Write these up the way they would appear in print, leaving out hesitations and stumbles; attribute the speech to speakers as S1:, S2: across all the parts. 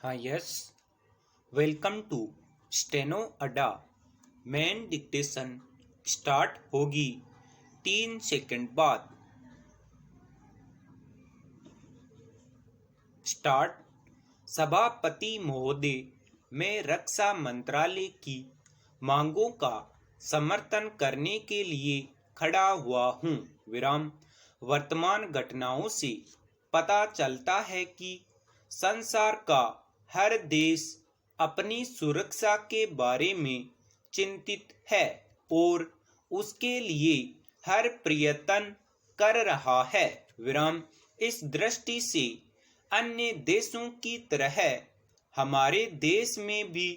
S1: हाँ yes, welcome to steno अड्डा। Main dictation start होगी 3 सेकंड बाद। स्टार्ट। सभापति महोदय, मैं रक्षा मंत्रालय की मांगों का समर्थन करने के लिए खड़ा हुआ हूँ। विराम। वर्तमान घटनाओं से पता चलता है कि संसार का हर देश अपनी सुरक्षा के बारे में चिंतित है और उसके लिए हर प्रयत्न कर रहा है। विराम। इस दृष्टि से अन्य देशों की तरह हमारे देश में भी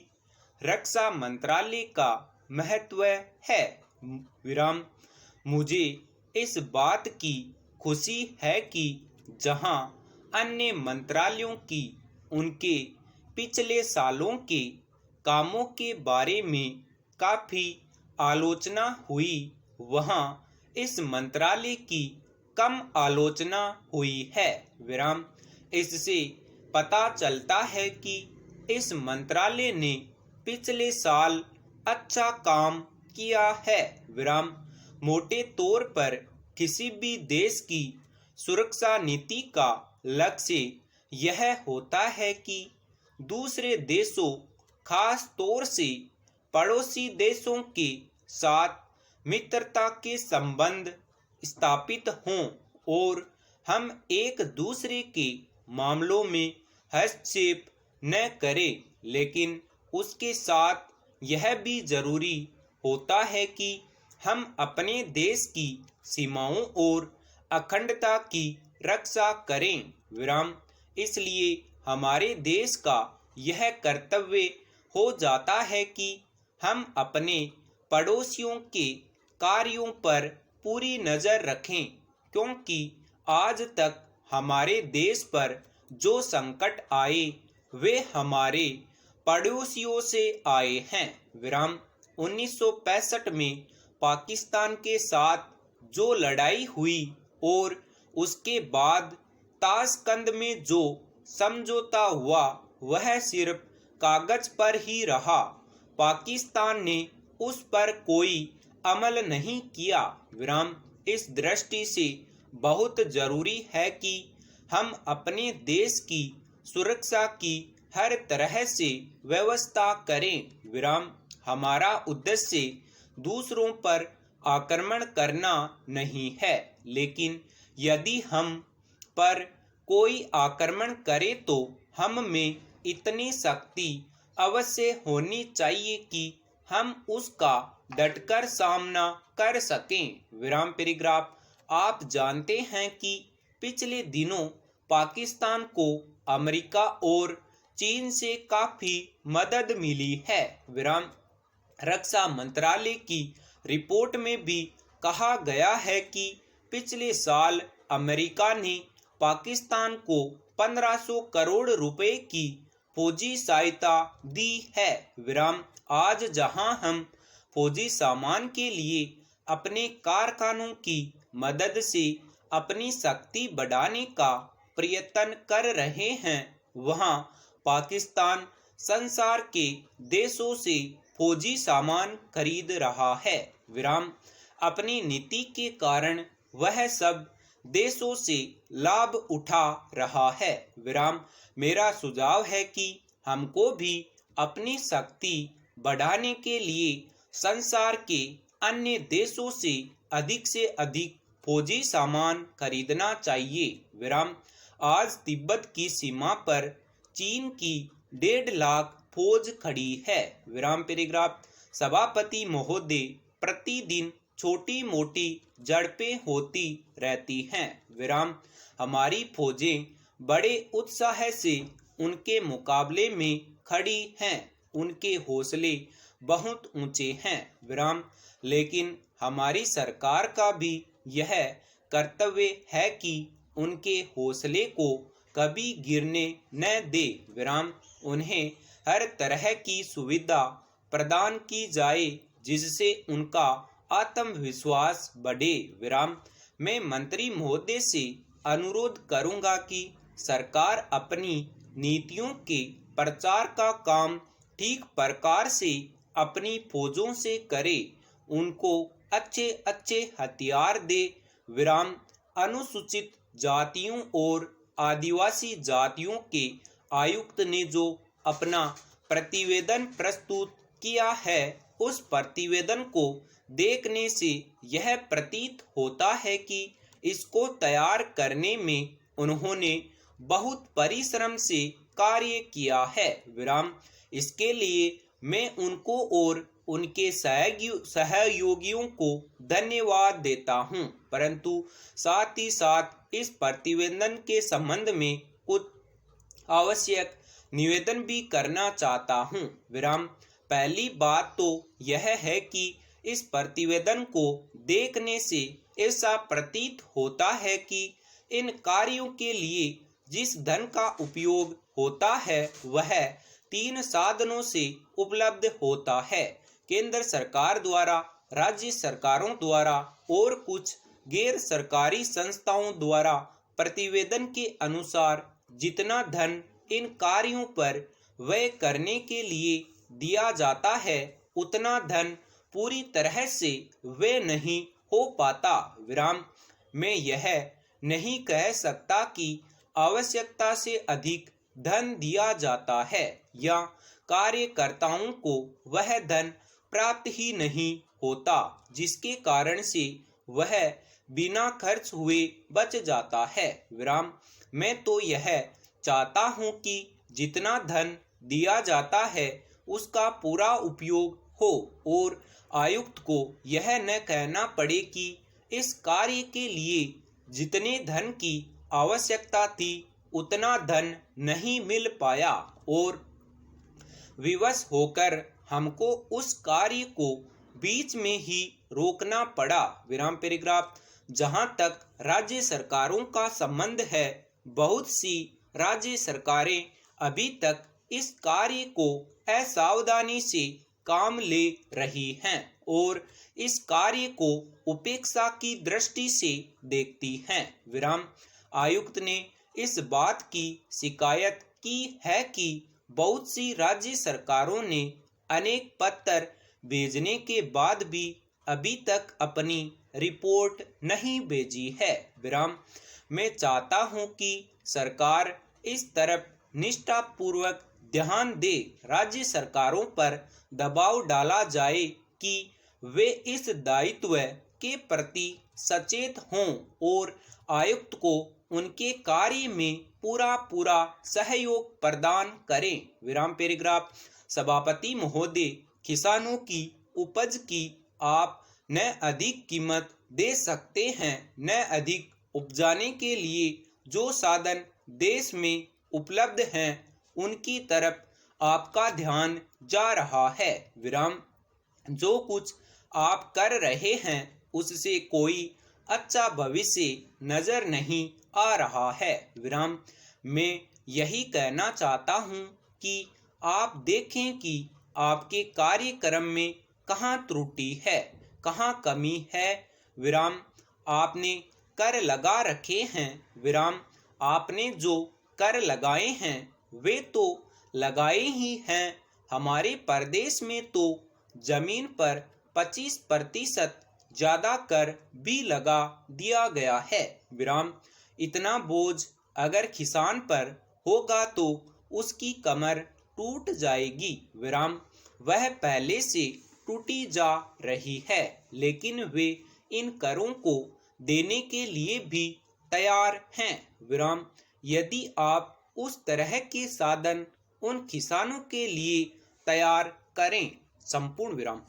S1: रक्षा मंत्रालय का महत्व है। विराम। मुझे इस बात की खुशी है कि जहां अन्य मंत्रालयों की उनके पिछले सालों के कामों के बारे में काफी आलोचना हुई, वहां इस मंत्रालय की कम आलोचना हुई है। विराम। इससे पता चलता है कि इस मंत्रालय ने पिछले साल अच्छा काम किया है। विराम। मोटे तौर पर किसी भी देश की सुरक्षा नीति का लक्ष्य यह होता है कि दूसरे देशों, खास तौर से पड़ोसी देशों के साथ मित्रता के संबंध स्थापित हों और हम एक दूसरे के मामलों में हस्तक्षेप न करें। लेकिन उसके साथ यह भी जरूरी होता है कि हम अपने देश की सीमाओं और अखंडता की रक्षा करें। विराम। इसलिए हमारे देश का यह कर्तव्य हो जाता है कि हम अपने पड़ोसियों के कार्यों पर पूरी नजर रखें, क्योंकि आज तक हमारे देश पर जो संकट आए वे हमारे पड़ोसियों से आए हैं। विराम। 1965 में पाकिस्तान के साथ जो लड़ाई हुई और उसके बाद ताशकंद में जो समझौता हुआ वह सिर्फ कागज पर ही रहा। पाकिस्तान ने उस पर कोई अमल नहीं किया। विराम। इस दृष्टि से बहुत जरूरी है कि हम अपने देश की सुरक्षा की हर तरह से व्यवस्था करें। विराम। हमारा उद्देश्य दूसरों पर आक्रमण करना नहीं है, लेकिन यदि हम पर कोई आक्रमण करे तो हम में इतनी शक्ति अवश्य होनी चाहिए कि हम उसका डटकर सामना कर सकें। विराम पैराग्राफ। आप जानते हैं कि पिछले दिनों पाकिस्तान को अमेरिका और चीन से काफी मदद मिली है। विराम। रक्षा मंत्रालय की रिपोर्ट में भी कहा गया है कि पिछले साल अमेरिका ने पाकिस्तान को 1500 करोड़ रुपए की फौजी सहायता दी है। विराम। आज जहां हम फौजी सामान के लिए अपने कारखानों की मदद से अपनी शक्ति बढ़ाने का प्रयत्न कर रहे हैं, वहां पाकिस्तान संसार के देशों से फौजी सामान खरीद रहा है। विराम। अपनी नीति के कारण वह सब देशों से लाभ उठा रहा है। विराम। मेरा सुझाव है कि हमको भी अपनी शक्ति बढ़ाने के लिए संसार के अन्य देशों से अधिक फौजी सामान खरीदना चाहिए। विराम। आज तिब्बत की सीमा पर चीन की 1.5 लाख फौज खड़ी है। विराम पैराग्राफ। सभापति महोदय, प्रतिदिन छोटी मोटी झड़पें होती रहती हैं। विराम। हमारी फौजें बड़े उत्साह से उनके मुकाबले में खड़ी हैं। उनके हौसले बहुत ऊंचे हैं। विराम। लेकिन हमारी सरकार का भी यह कर्तव्य है कि उनके हौसले को कभी गिरने न दे। विराम। उन्हें हर तरह की सुविधा प्रदान की जाए जिससे उनका आत्मविश्वास बढ़े। विराम। मैं मंत्री महोदय से अनुरोध करूंगा कि सरकार अपनी नीतियों के प्रचार का काम ठीक प्रकार से अपनी फौजों से करे, उनको अच्छे अच्छे हथियार दे। विराम। अनुसूचित जातियों और आदिवासी जातियों के आयुक्त ने जो अपना प्रतिवेदन प्रस्तुत किया है, उस प्रतिवेदन को देखने से यह प्रतीत होता है कि इसको तैयार करने में उन्होंने बहुत परिश्रम से कार्य किया है। विराम। इसके लिए मैं उनको और उनके सहयोगियों को धन्यवाद देता हूं, परंतु साथ ही साथ इस प्रतिवेदन के संबंध में कुछ आवश्यक निवेदन भी करना चाहता हूं। विराम। पहली बात तो यह है कि इस प्रतिवेदन को देखने से ऐसा प्रतीत होता है कि इन कार्यों के लिए जिस धन का उपयोग होता है वह 3 साधनों से उपलब्ध होता है: केंद्र सरकार द्वारा, राज्य सरकारों द्वारा और कुछ गैर सरकारी संस्थाओं द्वारा। प्रतिवेदन के अनुसार जितना धन इन कार्यों पर व्यय करने के लिए दिया जाता है, उतना धन पूरी तरह से व्यय नहीं हो पाता। विराम। मैं यह नहीं कह सकता कि आवश्यकता से अधिक धन दिया जाता है या कार्यकर्ताओं को वह धन प्राप्त ही नहीं होता, जिसके कारण से वह बिना खर्च हुए बच जाता है। विराम। मैं तो यह चाहता हूं कि जितना धन दिया जाता है उसका पूरा उपयोग हो और आयुक्त को यह न कहना पड़े कि इस कार्य के लिए जितने धन की आवश्यकता थी उतना धन नहीं मिल पाया और विवश होकर हमको उस कार्य को बीच में ही रोकना पड़ा। विराम पैराग्राफ। जहां तक राज्य सरकारों का संबंध है, बहुत सी राज्य सरकारें अभी तक इस कार्य को असावधानी से काम ले रही हैं और इस कार्य को उपेक्षा की दृष्टि से देखती हैं। विराम। आयुक्त ने इस बात की शिकायत की है कि बहुत सी राज्य सरकारों ने अनेक पत्र भेजने के बाद भी अभी तक अपनी रिपोर्ट नहीं भेजी है। विराम। मैं चाहता हूं कि सरकार इस तरफ निष्ठापूर्वक ध्यान दे। राज्य सरकारों पर दबाव डाला जाए कि वे इस दायित्व के प्रति सचेत हों और आयुक्त को उनके कार्य में पूरा सहयोग प्रदान करें। विराम पैराग्राफ। सभापति महोदय, किसानों की उपज की आप न अधिक कीमत दे सकते हैं, न अधिक उपजाने के लिए जो साधन देश में उपलब्ध हैं उनकी तरफ आपका ध्यान जा रहा है। विराम। जो कुछ आप कर रहे हैं उससे कोई अच्छा भविष्य नजर नहीं आ रहा है। विराम। मैं यही कहना चाहता हूं कि आप देखें कि आपके कार्यक्रम में कहाँ त्रुटि है, कहाँ कमी है। विराम। आपने कर लगा रखे हैं। विराम। आपने जो कर लगाए हैं वे तो लगाए ही हैं। हमारे प्रदेश में तो जमीन पर 25% ज्यादा कर भी लगा दिया गया है। विराम। इतना बोझ अगर किसान पर होगा तो उसकी कमर टूट जाएगी। विराम। वह पहले से टूटी जा रही है, लेकिन वे इन करों को देने के लिए भी तैयार हैं। विराम। यदि आप उस तरह के साधन उन किसानों के लिए तैयार करें। संपूर्ण विराम।